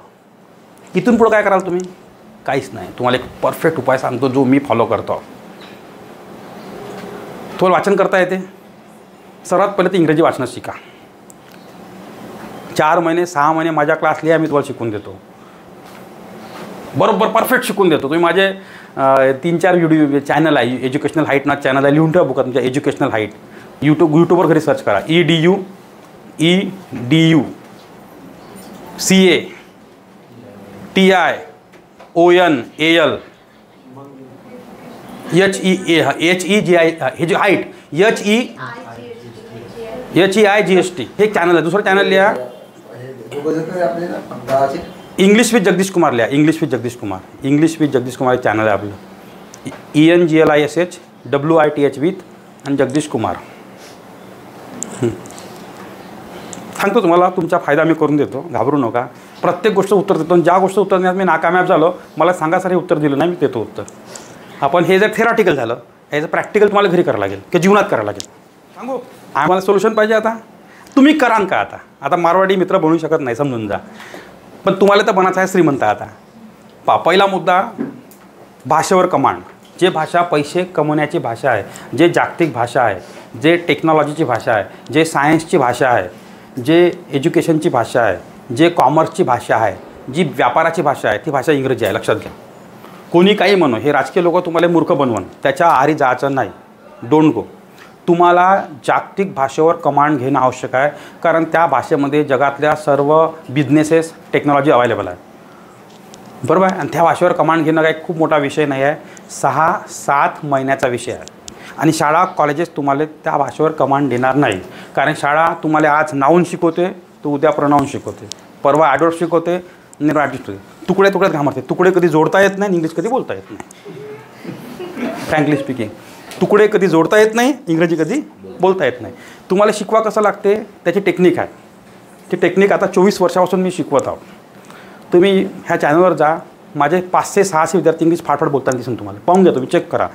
इथून पुढं काय कराल तुम्ही? काहीच नाही. तुम्हाला एक परफेक्ट उपाय सांगतो जो मी फॉलो करतो. तुम्हाला वाचन करता येते? सर्वात पहिले तर इंग्रजी वाचणं शिका. 4 महिने 6 महिने माझ्या क्लास लिहा, मी तुम्हाला शिकून देतो, बरोबर परफेक्ट शिकून देतो. तुम्ही माझे 3-4 व्हिडिओ चॅनल आहे, एज्युकेशनल हाईट ना चॅनल आहे, लिहून ठेवा बुकात तुमच्या एज्युकेशनल हाईट. यूट्यूबवर घरी सर्च करा, EDU CA TIONAL HEGI हे जे हाईट HEIGST हे चॅनल आहे. दुसरं चॅनल लिहा इंग्लिश विथ जगदीश कुमार लिहा. इंग्लिश विथ जगदीश कुमार एक चॅनल आहे आपलं. ENGLISHWITH आणि जगदीश कुमार. सांगतो तुम्हाला, तुमचा फायदा मी करून देतो, घाबरू नका. प्रत्येक गोष्ट उत्तर देतो. ज्या गोष्ट उत्तर देण्यात मी नाकामयाब झालो, मला सांगा सर हे उत्तर दिलं नाही, मी देतो उत्तर. आपण हे जर थेरॉटिकल झालं, ह्याचं प्रॅक्टिकल तुम्हाला घरी करावं लागेल किंवा जीवनात करावं लागेल. सांगू आम्हाला सोल्युशन पाहिजे. आता तुम्ही करान का? आता मारवाडी मित्र बनवू शकत नाही, समजून जा. पण तुम्हाला तर बनायचं आहे श्रीमंत. आता पहिला मुद्दा, भाषेवर कमांड. जे भाषा पैसे कमवण्याची भाषा आहे, जे जागतिक भाषा आहे, जे टेक्नॉलॉजीची भाषा आहे, जे सायन्सची भाषा आहे, जे एज्युकेशनची भाषा आहे, जे कॉमर्सची भाषा आहे, जी व्यापाराची भाषा आहे, ती भाषा इंग्रजी आहे. लक्षात घ्या. कोणी काही म्हणो, हे राजकीय लोक तुम्हाला मूर्ख बनवून त्याच्या आहारी जायचं नाही. Don't go. तुम्हाला जागतिक भाषेवर कमांड घेणं आवश्यक आहे, कारण त्या भाषेमध्ये जगातल्या सर्व बिझनेसेस, टेक्नॉलॉजी अवेलेबल आहे. बरोबर आहे. आणि त्या भाषेवर कमांड घेणं काही खूप मोठा विषय नाही आहे. 6-7 महिन्याचा विषय आहे. आणि शाळा कॉलेजेस तुम्हाला त्या भाषेवर कमांड देणार नाही, कारण शाळा तुम्हाला आज नाऊन शिकवते, तर उद्या प्रनाऊन शिकवते, परवा ॲडवर्ब शिकवते, ॲडवर्ब तुकड्यात घामरते. तुकडे कधी जोडता येत नाही, इंग्लिश कधी बोलता येत नाही. फ्रँकली स्पीकिंग, तुकडे कधी जोडता येत नाही, इंग्रजी कधी बोलता येत नाही. तुम्हाला शिकवा कसं लागते त्याची टेक्निक आहे. ती टेक्निक आता 24 वर्षापासून मी शिकवत आहोत. तुम्ही ह्या चॅनलवर जा, माझे 500-600 विद्यार्थी इंग्लिश फाटफाट बोलताना दिसून तुम्हाला पाहून घ्या. तुम्ही चेक करा.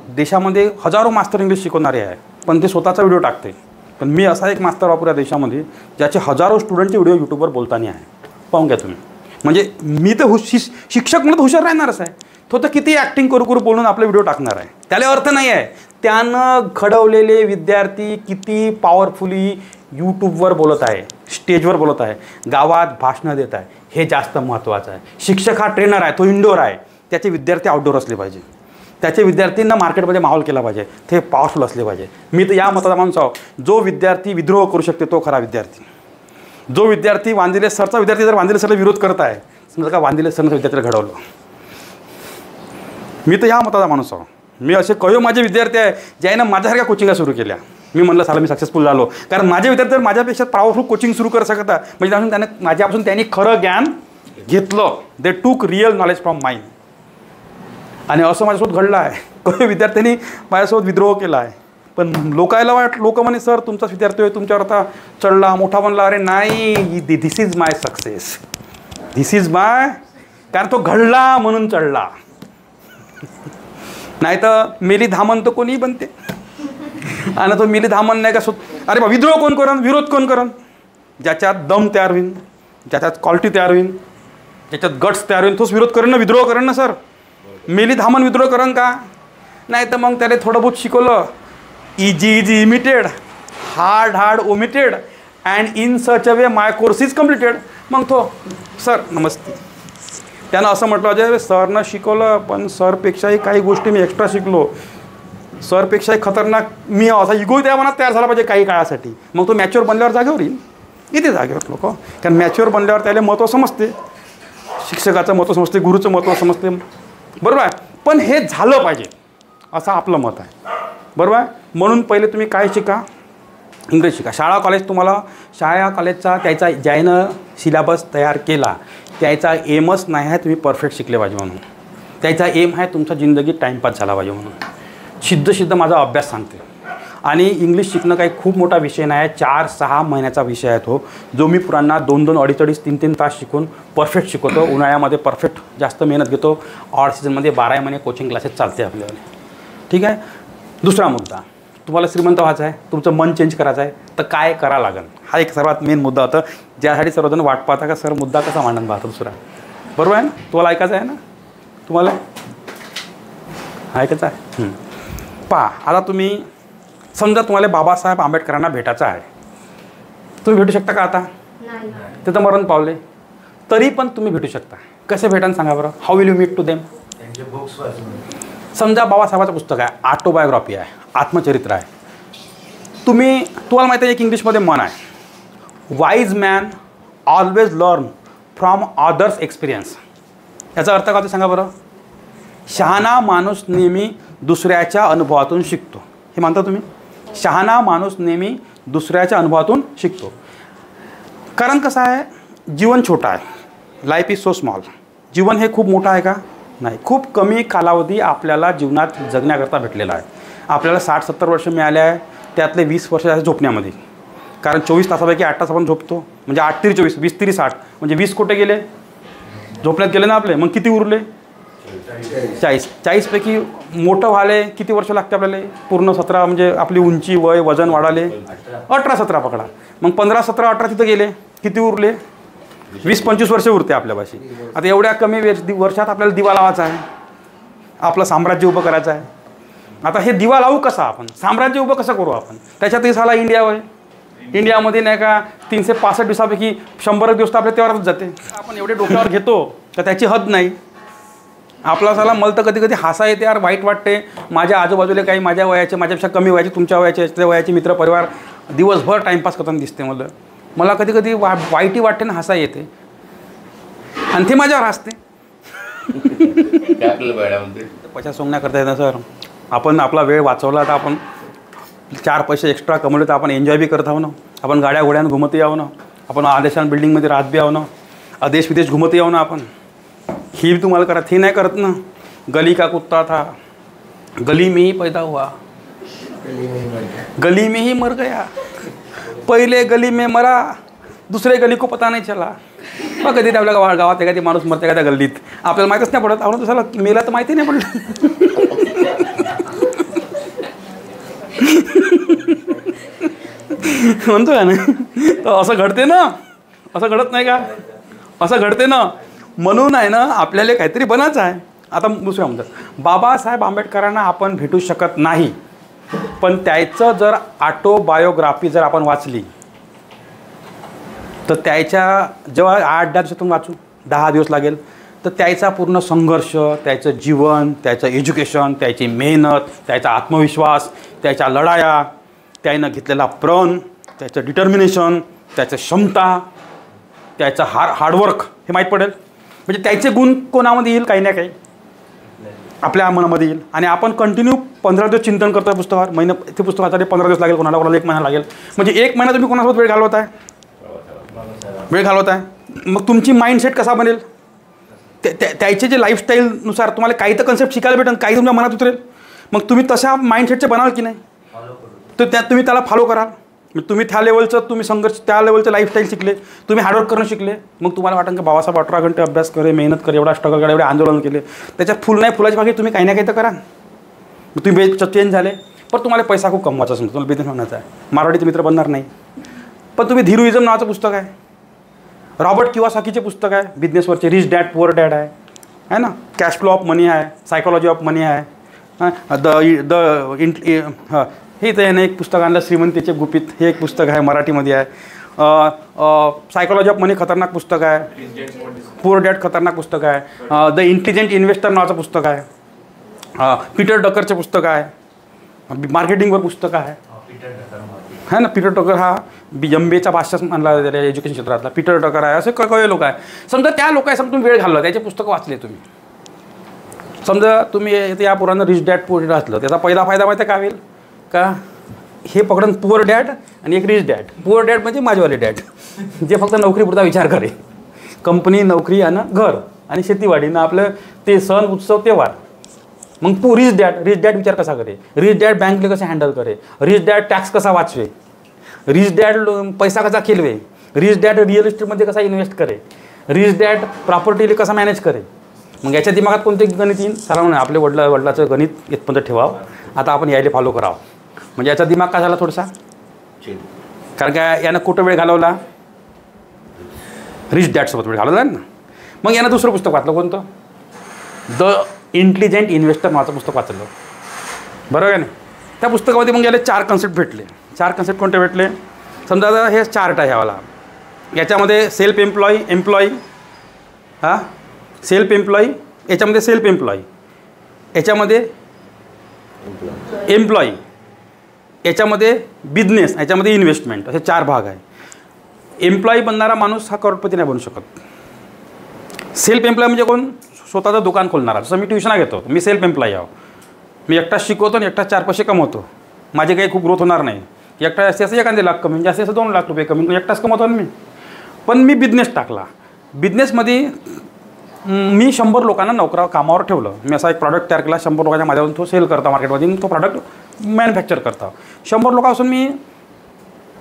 देशामध्ये हजारो मास्तर इंग्लिश शिकवणारे आहे, पण ते स्वतःचा व्हिडिओ टाकते. पण मी असा एक मास्तर वापरूया देशामध्ये ज्याचे हजारो स्टुडंटचे व्हिडिओ यूट्यूबवर बोलताना आहे. पाहून घ्या तुम्ही. म्हणजे मी तर शिक्षक म्हणून हुशार राहणारच आहे. तो तर किती ॲक्टिंग करू बोलून आपले व्हिडिओ टाकणार आहे. त्याला अर्थ नाही आहे. त्यानं घडवलेले विद्यार्थी किती पॉवरफुली यूट्यूबवर बोलत आहे, स्टेजवर बोलत आहे, गावात भाषणं देत आहे, हे जास्त महत्त्वाचं आहे. शिक्षक हा ट्रेनर आहे, तो इंडोर आहे. त्याचे विद्यार्थी आउटडोर असले पाहिजे. त्याचे विद्यार्थ्यांना मार्केटमध्ये माहोल केला पाहिजे, ते पॉवरफुल असले पाहिजे. मी तर या मताचा माणूस आहो. जो विद्यार्थी विद्रोह करू शकते तो खरा विद्यार्थी. जो विद्यार्थी वांदिले सरचा विद्यार्थी जर वांदिले सरला विरोध करत आहे, समजा का वांदिले सरनं विद्यार्थीला घडवलं. मी तर ह्या मताचा माणूस आहो. मी असे कयो माझे विद्यार्थी आहे ज्यानं माझ्यासारख्या कोचिंगा सुरू केल्या. मी म्हणलं साला मी सक्सेसफुल झालो, कारण माझे विद्यार्थी जर माझ्यापेक्षा पॉवरफुल कोचिंग सुरू करू शकता, म्हणजे त्याने माझ्यापासून त्यांनी खरं ज्ञान घेतलं. दे टूक रिअल नॉलेज फ्रॉम माइंड. आणि असं माझ्यासोबत घडलं आहे. काही विद्यार्थ्यांनी माझ्यासोबत विद्रोह केला आहे, पण लोक म्हणे सर तुमचाच विद्यार्थी होय, तुमच्यावर आता चढला मोठा बनला. अरे नाही, this is my success, this is my, कारण तो घडला म्हणून चढला. नाही तर मेली धामन तर कोणी बनते. आणि तो मेली धामन नाही का अरे बा विद्रोह कोण करण, विरोध कोण करण? ज्याच्यात दम तयार होईल, ज्याच्यात क्वालिटी तयार होईल, ज्याच्यात गट्स तयार होईल, तोच विरोध करेन ना, विद्रोह करेन ना सर. मेली धामन विद्रोह करण का? नाही तर मग त्याने थोडं बहुत शिकवलं, easy emitted, hard omitted, and in such a way my course is completed. मग तो सर नमस्ते. त्यानं असं म्हटलं अजय सरनं शिकवलं, पण सरपेक्षाही काही गोष्टी मी एक्स्ट्रा शिकलो. सरपेक्षाही खतरनाक मी असा इगो त्या मनात तयार झाला पाहिजे काही काळासाठी. मग तो मॅच्युअर बनल्यावर जागेवर येईल. इथे जागेवर लोक, कारण मॅच्युअर बनल्यावर त्याला महत्त्व समजते, शिक्षकाचं महत्त्व समजते, गुरुचं महत्त्व समजते. बरोबर आहे. पण हे झालं पाहिजे असं आपलं मत आहे. बरोबर आहे. म्हणून पहिले तुम्ही काय शिका, इंग्रजी शिका. शाळा कॉलेज तुम्हाला शाळा कॉलेजचा त्याचा ज्यानं सिलेबस तयार केला त्याचा एमच नाही आहे तुम्ही परफेक्ट शिकले पाहिजे म्हणून. त्याचा एम आहे तुमचा जिंदगीत टाईमपास झाला पाहिजे म्हणून. सिद्ध माझा अभ्यास सांगते. आणि इंग्लिश शिकणं काही खूप मोठा विषय नाही आहे. 4-6 महिन्याचा विषय आहे तो, जो मी पुरांना 2-2, 2.5, 3-3 तास शिकून परफेक्ट शिकवतो. उन्हाळ्यामध्ये परफेक्ट जास्त मेहनत घेतो. ऑड सीझनमध्ये 12 महिने कोचिंग क्लासेस चालते आपल्याला. ठीक आहे. दुसरा मुद्दा, तुम्हाला श्रीमंत व्हायचं आहे, तुमचं मन चेंज करायचं आहे, तर काय करा लागेल, हा एक सर्वात मेन मुद्दा होता, ज्यासाठी सर्वजण वाट पाहता का सर मुद्दा कसा मांडून पाहता दुसरा. बरोबर आहे ना? तुम्हाला ऐकायचं आहे ना? तुम्हाला ऐकायचं आहे? पहा, आता तुम्ही समजा तुम्हाला बाबासाहेब आंबेडकरांना भेटायचं आहे, तुम्ही भेटू शकता का आता? ते तर मरण पावले, तरी पण तुम्ही भेटू शकता. कसे भेटान सांगा बरं? How will you meet to them? त्यांचे बुक्स वाचून. समजा बाबासाहेबाचं पुस्तक आहे, ऑटोबायोग्राफी आहे, आत्मचरित्र आहे. तुम्हाला माहिती आहे एक इंग्लिशमध्ये म्हण आहे, wise man always learn from others experience. याचा अर्थ काय होतो सांगा बरं? शहाणा माणूस नेहमी दुसऱ्याच्या अनुभवातून शिकतो. हे मानता तुम्ही? शहाणा माणूस नेहमी दुसऱ्याच्या अनुभवातून शिकतो. कारण कसं आहे, जीवन छोटं आहे. Life is so small. जीवन हे खूप मोठं आहे का? नाही. खूप कमी कालावधी आपल्याला जीवनात जगण्याकरता भेटलेला आहे. आपल्याला 60-70 वर्ष मिळाले आहे, त्यातले 20 वर्ष आहे झोपण्यामध्ये. कारण 24 तासापैकी 8 तास आपण झोपतो. म्हणजे 8 तिरी 24, 20 तिरी 60, म्हणजे 20 कुठे गेले? झोपण्यात गेले ना आपले. मग किती उरले? 40. 40पैकी मोठं व्हायला किती वर्ष लागते आपल्याला? पूर्ण 17, म्हणजे आपली उंची, वय, वजन वाढाले 18-17 पकडा. मग 15-17-18 तिथं गेले, किती उरले? 20-25 वर्ष उरते आपल्यापाशी. आता एवढ्या कमी वर्षात आपल्याला दिवा लावायचा आहे, आपलं साम्राज्य उभं करायचं आहे. आता हे दिवा लावू कसा आपण? साम्राज्य उभं कसं करू आपण? त्याच्यातही साला इंडिया होय. इंडियामध्ये नाही का 365 दिवसापैकी 100 दिवस तर आपल्या तेवढाच जाते. आपण एवढे डोक्यावर घेतो तर त्याची हद नाही. आपला साला मला तर कधी कधी हसा येते यार, वाईट वाटते. माझ्या आजूबाजूला काही माझ्या वयाचे, माझ्यापेक्षा कमी वयाचे, तुमच्या वयाचे, त्या वयाचे मित्र परिवार दिवसभर टाईमपास करताना दिसते. मला कधी कधी वाईटही वाटते ना, हसा येते. आणि ते माझ्यावर हसते. पैसा सोंगण्याकरता येतं सर. आपण आपला वेळ वाचवला तर आपण 4 पैसे एक्स्ट्रा कमवले तर आपण एन्जॉय बी करत आहो ना. आपण गाड्या घोड्यानं घुमत यावं ना. आपण आदेशान बिल्डिंगमध्ये राहत बी आहो ना. अदेश विदेश घुमत यावं ना आपण. ही तुम्हाला करत, हे नाही करत ना. गली का कुत्ता था, गली में ही पैदा हुआ, गली में ही मर गया. पहिले गली में मरा, दुसरे गली को पता नाही चला. मग कधी आपल्या गावात एखादी माणूस मरते का त्या गल्लीत, आपल्याला माहीतच नाही पडत. आपण दुसऱ्याला मेला तर माहिती नाही पडलं. म्हणतोय ना, तर असं घडते ना. असं घडत नाही का? असं घडते ना. म्हणून आहे ना, आपल्याला काहीतरी बनायचं आहे. आता दुसरं म्हणतात, बाबासाहेब आंबेडकरांना आपण भेटू शकत नाही, पण त्याचं जर ऑटोबायोग्राफी जर आपण वाचली तर त्याच्या जेव्हा 8-10 दिवसातून वाचू, 10 दिवस लागेल, तर त्याचा पूर्ण संघर्ष, त्याचं जीवन, त्याचं एज्युकेशन, त्याची मेहनत, त्याचा आत्मविश्वास, त्याच्या लढाया, त्यानं घेतलेला प्रण, त्याचं डिटर्मिनेशन, त्याचं क्षमता, त्याचं हार्डवर्क हे माहीत पडेल. म्हणजे त्याचे गुण कोणामध्ये येईल? काही ना काही आपल्या मनामध्ये येईल. आणि आपण कंटिन्यू 15 दिवस चिंतन करतो आहे पुस्तकावर. ते पुस्तक वाचायला 15 दिवस लागेल, कोणाला 1 महिना लागेल. म्हणजे 1 महिना तुम्ही कोणासोबत वेळ घालवत आहे? मग तुमची माइंडसेट कसा बनेल? त्याचे जे लाईफस्टाईलनुसार तुम्हाला काही तर कन्सेप्ट शिकायला भेटेल, काही तुमच्या मनात उतरेल. मग तुम्ही तशा माइंडसेटचे बनाल की नाही? तर तुम्ही त्याला फॉलो कराल. तुम्ही त्या लेवलचं संघर्ष, त्या लेवलचं लाईफस्टाईल शिकले, तुम्ही हार्डवर्क करणं शिकले. मग तुम्हाला वाटेल की बाबासाहेब 18 घंटे अभ्यास करे, मेहनत करे, एवढा स्ट्रगल करे, एवढे आंदोलन केले, त्याच्यात फुल नाही फुलाची बाकी तुम्ही काही ना काही तर करा. तुम्ही चेंज झाले, पण तुम्हाला पैसा खूप कमवायचा असेल, तुम्हाला बिझनेस बनवायचा आहे, मराठीचे मित्र बनणार नाही. पण तुम्ही धीरुइझम नावाचं पुस्तक आहे, रॉबर्ट किवासाकीचे पुस्तक आहे बिझनेसवरचे, रिच डॅड पुअर डॅड आहे ना, कॅश फ्लो ऑफ मनी आहे, सायकोलॉजी ऑफ मनी आहे, हे तर यानं एक पुस्तक आणलं श्रीमंतीचे गुपित, हे एक पुस्तक आहे मराठीमध्ये आहे. सायकोलॉजी ऑफ मनी खतरनाक पुस्तक आहे, पुअर डॅड खतरनाक पुस्तक आहे, द इंटेलिजंट इन्व्हेस्टर नावाचं पुस्तक आहे, पीटर डकरचे पुस्तक आहे, मार्केटिंगवर पुस्तक आहे ना. पीटर डकर हा एमबीएचा भाषा मानला त्याला एज्युकेशन क्षेत्रातला पीटर डकर आहे. असे काही लोक आहे. समजा त्या लोकांनी समजा तुम्ही वेळ घालला, त्याचे पुस्तकं वाचले तुम्ही, समजा तुम्ही या पुरानं रिच डॅड पुअर डॅड वाचलं, त्याचा पहिला फायदा माहिती काय होईल का? हे पकडून पुअर डॅड आणि एक रिच डॅड. पुअर डॅड म्हणजे माझेवाले डॅड, जे फक्त नोकरीपुरता विचार करे, कंपनी, नोकरी आणि घर आणि शेतीवाडीनं आपलं ते सण उत्सव त्योहार. मग रिच डॅड विचार कसा करे, रिच डॅड बँकले कसे हँडल करे, रिच डॅड टॅक्स कसा वाचवे, रिच डॅड पैसा कसा खेळवे, रिच डॅड रिअल इस्टेटमध्ये कसा इन्व्हेस्ट करे, रिच डॅड प्रॉपर्टीला कसा मॅनेज करे. मग याच्या दिमागात कोणते गणित येईल? सारा म्हणून आपले वडिलाचं गणित इथपर्यंत ठेवावं, आता आपण यायला फॉलो करावं. म्हणजे याचा दिमाग का झाला थोडासा, कारण काय यानं कुठं वेळ घालवला? रिच डॅडसोबत वेळ घालवला ना. मग यानं दुसरं पुस्तक वाचलं, कोणतं? द इंटेलिजंट इन्व्हेस्टर नावाचं पुस्तक वाचलं, बरोबर आहे ना. त्या पुस्तकामध्ये मग याला 4 कन्सेप्ट भेटले. 4 कन्सेप्ट कोणते भेटले? समजा आता हे चार्ट आहे ह्यावाला, याच्यामध्ये सेल्फ एम्प्लॉई, हां सेल्फ एम्प्लॉई, याच्यामध्ये सेल्फ एम्प्लॉई, याच्यामध्ये एम्प्लॉई, याच्यामध्ये बिझनेस, याच्यामध्ये इन्व्हेस्टमेंट, असे 4 भाग आहे. एम्प्लॉई बनणारा माणूस हा करोडपती नाही बनू शकत. सेल्फ एम्प्लॉय म्हणजे कोण? स्वतःचं दुकान खोलणारा. जसं मी ट्युशना घेतो, मी सेल्फ एम्प्लॉय आहो, मी एकटाच शिकवतो आणि एकटाच 4 पैसे कमवतो, माझे काही खूप ग्रोथ होणार नाही. एकटा जास्तीत जास्त 1 लाख कमी, जास्तीत जास्त 2 लाख रुपये कमी, एकटाच कमवतो मी. पण मी बिझनेस टाकला, बिझनेसमध्ये मी 100 लोकांना कामावर ठेवलं. मी असा एक प्रॉडक्ट तयार केला, 100 लोकांच्या माझ्यावरून तो सेल करता मार्केटमध्ये, तो प्रॉडक्ट मॅन्युफॅक्चर करता. 100 लोकांपासून मी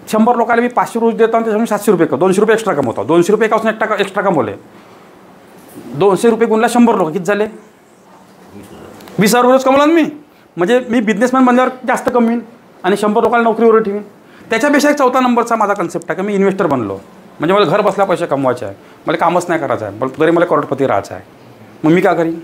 100 लोकांना मी 500 रोज देतो आणि त्याच्यामुळे 700 रुपये 200 रुपये एक्स्ट्रा कमवतो. 200 रुपये एकापासून एक्स्ट्रा कमवले. 200 रुपये गुणला 100 लोक किती झाले? 20,000 रोज कमवला मी. म्हणजे मी बिझनेसमॅन बनल्यावर जास्त कमवीन आणि 100 लोकांना नोकरीवर ठेवीन. त्याच्यापेक्षा एक 4था नंबरचा माझा कन्सेप्ट आहे की मी इन्व्हेस्टर बनलो. म्हणजे मला घर बसल्या पैसे कमवायचे आहे, मला कामच नाही करायचं आहे, तरी मला करोडपती राहायचं आहे. मग मी काय करीन?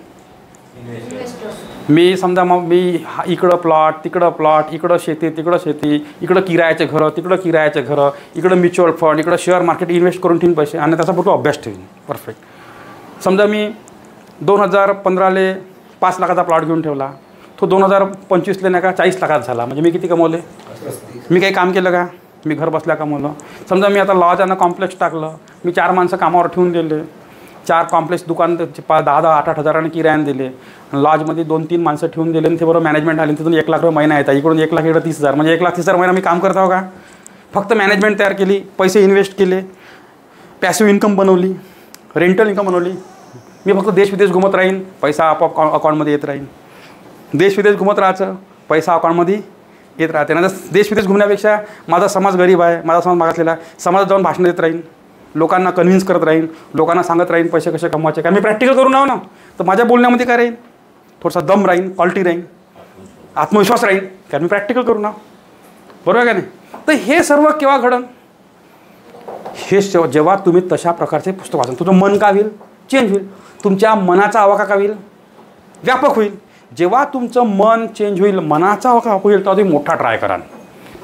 मी समजा मग मी इकडं प्लॉट, तिकडं प्लॉट, इकडं शेती, तिकडं शेती, इकडं किरायाचे घरं, तिकडं किरायाचे घरं, इकडं म्युच्युअल फंड, इकडं शेअर मार्केट इन्व्हेस्ट करून ठेवीन पैसे आणि त्याचा पुढे अभ्यास ठेवीन. परफेक्ट. समजा मी 2015 5 लाखाचा प्लॉट घेऊन ठेवला, तो 2025 नाही का 40 लाखात झाला. म्हणजे मी किती कमवले? मी काही काम केलं का? मी घर बसल्या कमवलं. समजा मी आता लॉजनं कॉम्प्लेक्स टाकलं, मी 4 माणसं कामावर ठेवून दिले, 4 कॉम्प्लेक्स दुकान 10-8 हजाराने किरायाने दिले, लॉजमध्ये 2-3 माणसं ठेवून दिले आणि ते बरोबर मॅनेजमेंट आली, तिथून 1 लाख रुपये महिना येतात, इकडून 1 लाख इकडं 30,000, म्हणजे 1,30,000 महिना मी काम करत आहो का? फक्त मॅनेजमेंट तयार केली, पैसे इन्व्हेस्ट केले, पॅसिव्ह इन्कम बनवली, रेंटल इन्कम बनवली. मी फक्त देश विदेश घुमत राहीन, पैसा आपोआप अकाउंटमध्ये येत राहीन. देश विदेश घुमत राहायचं, पैसा अकाउंटमध्ये येत राहते. ना देश विदेश घुमण्यापेक्षा माझा समाज गरीब आहे, माझा समाज मागासलेला आहे, समाजात जाऊन भाषण देत राहीन, लोकांना कन्व्हिन्स करत राहीन, लोकांना सांगत राहीन पैसे कसे कमवायचे. कारण मी प्रॅक्टिकल करून आहो ना, तर माझ्या बोलण्यामध्ये काय राहीन? थोडासा दम राहीन, क्वालिटी राहीन, आत्मविश्वास राहीन, कारण मी प्रॅक्टिकल करून आहो. बरोबर का नाही? तर हे सर्व केव्हा घडन? हे जेव्हा तुम्ही तशा प्रकारचे पुस्तक वाचा. तुझं मन का होईल? चेंज होईल. तुमच्या मनाचा आवाका का होईल? व्यापक होईल. जेव्हा तुमचं मन चेंज होईल, मनाचा आवाका होईल, तेव्हा तुम्ही मोठा ट्राय कराल.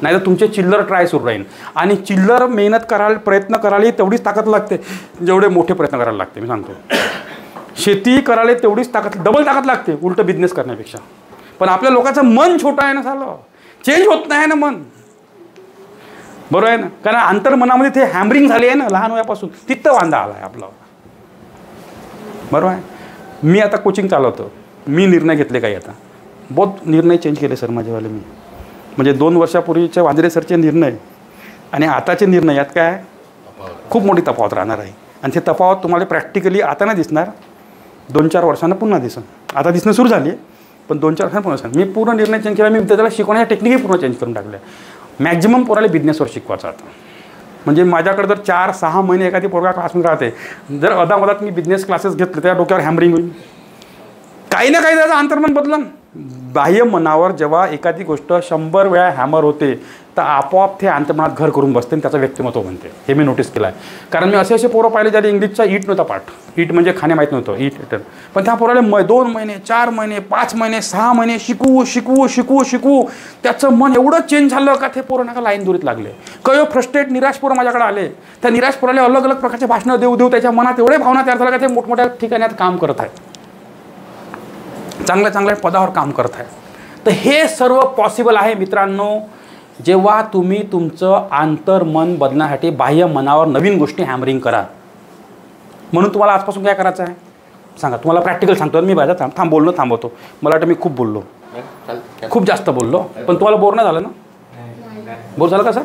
नाही तर तुमचे चिल्लर ट्राय सुरू राहील. आणि चिल्लर मेहनत करायला प्रयत्न करायला तेवढीच ताकद लागते जेवढे मोठे प्रयत्न करायला लागते. मी सांगतो, शेती करायला तेवढीच ताकद, डबल ताकद लागते उलटं बिझनेस करण्यापेक्षा. पण आपल्या लोकांचं मन छोटं आहे ना, झालं चेंज होत नाही ना मन. बरोबर आहे ना? कारण अंतर्मनामध्ये ते हॅमरिंग झाली आहे ना लहान वयापासून, तिथं वांदा आला आहे आपला. बरोबर आहे? मी आता कोचिंग चालवतो, मी निर्णय घेतले काही आता बहुत निर्णय चेंज केले सर माझेवाले. मी म्हणजे 2 वर्षापूर्वीचे वांद्रे सरचे निर्णय आणि आताचे निर्णय यात काय खूप मोठी तफावत राहणार आहे. आणि ते तफावत तुम्हाला प्रॅक्टिकली आता नाही दिसणार, 2-4 वर्षांना पुन्हा दिसन. आता दिसणं सुरू झाली आहे, पण 2-4 वर्षांना पुन्हा दिसणार. मी पूर्ण निर्णय चेंज केला. मी त्याला शिकवण्याच्या टेक्निकही पूर्ण चेंज करून टाकल्या. मॅक्झिमम पोराला बिझनेसवर शिकवायचा आता. म्हणजे माझ्याकडे जर 4-6 महिने एखादी पोरगा क्लासमध्ये राहते, जर अदामधात मी बिझनेस क्लासेस घेतले, त्या डोक्यावर हॅमरिंग होईल. काही ना काही त्याचं अंतर्मन बदलन. बाह्य मनावर जेव्हा एखादी गोष्ट 100 वेळा हॅमर होते, तर आपोआप ते अंतर्मनात घर करून बसते आणि त्याचं व्यक्तिमत्व बनते. हे मी नोटीस केलं आहे. कारण मी असे पोरं पाहिले ज्याला इंग्लिशचा ईट नव्हता पाठ. ईट म्हणजे खाणे माहीत नव्हतं, ईट इटर. पण त्या पोराला 2 महिने, 4 महिने, 5 महिने, 6 महिने शिकवू त्याचं मन एवढं चेंज झालं का ते पोरं नका लाईन दुरीत लागले. काही फ्रस्ट्रेट निराश पोरं माझ्याकडे आले. त्या निराश पोराला अलग अलग प्रकारचे भाषणं देऊ त्याच्या मनात एवढे भावना तयार झाल्या का ते मोठमोठ्या ठिकाणी काम करत आहेत, चांगल्या पदावर काम करत आहे. तर हे सर्व पॉसिबल आहे मित्रांनो, जेव्हा तुम्ही तुमचं आंतरमन बदलण्यासाठी बाह्य मनावर नवीन गोष्टी हॅमरिंग करा. म्हणून तुम्हाला आजपासून काय करायचं आहे सांगा. तुम्हाला प्रॅक्टिकल सांगतो. मी बाहेर बोलणं थांबवतो. मला वाटतं मी खूप बोललो, खूप जास्त बोललो, पण तुम्हाला बोर नाही झालं ना? बोर झालं का सर?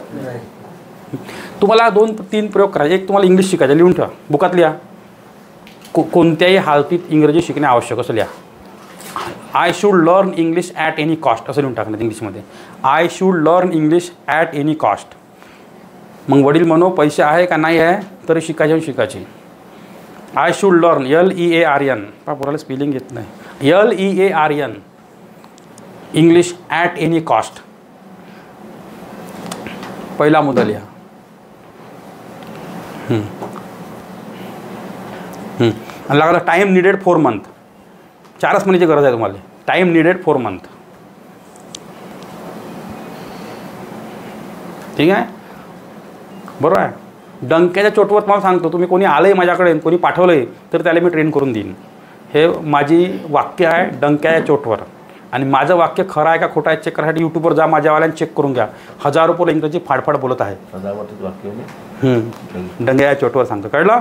तुम्हाला 2-3 प्रयोग करायचे. एक, तुम्हाला इंग्लिश शिकायचं, लिहून ठेवा, बुकात लिहा. कोणत्याही हालतीत इंग्रजी शिकणे आवश्यक असं लिहा. I should learn English at any cost असं लिहून टाकण्यात इंग्लिशमध्ये. I should learn English at any cost. मग वडील म्हणो पैसे आहे का नाही आहे तरी शिकायची. आय शूड लर्न LEARN, पोराला स्पेलिंग येत नाही, LEARN English at any cost. पहिला मुद्दा लिहा. आणि लागला टाईम निडेड 4 मंथ. 4च महिन्याची गरज आहे तुम्हाला. Time needed 4 month. ठीक आहे? बरोबर आहे? डंक्याच्या चोटवर मला सांगतो, तुम्ही कोणी आलंय माझ्याकडे, कोणी पाठवलंय तर त्याला मी ट्रेन करून देईन. हे माझी वाक्य आहे, डंक्याच्या चोटवर. आणि माझं वाक्य खरं आहे का खोटं आहे चेक करायसाठी यूट्यूबवर जा, माझ्यावाल्याने चेक करून घ्या. हजारो पोरं इंग्रजी फाडफाड बोलत आहे. वाक्य डंक्याच्या चोटवर सांगतो, कळलं?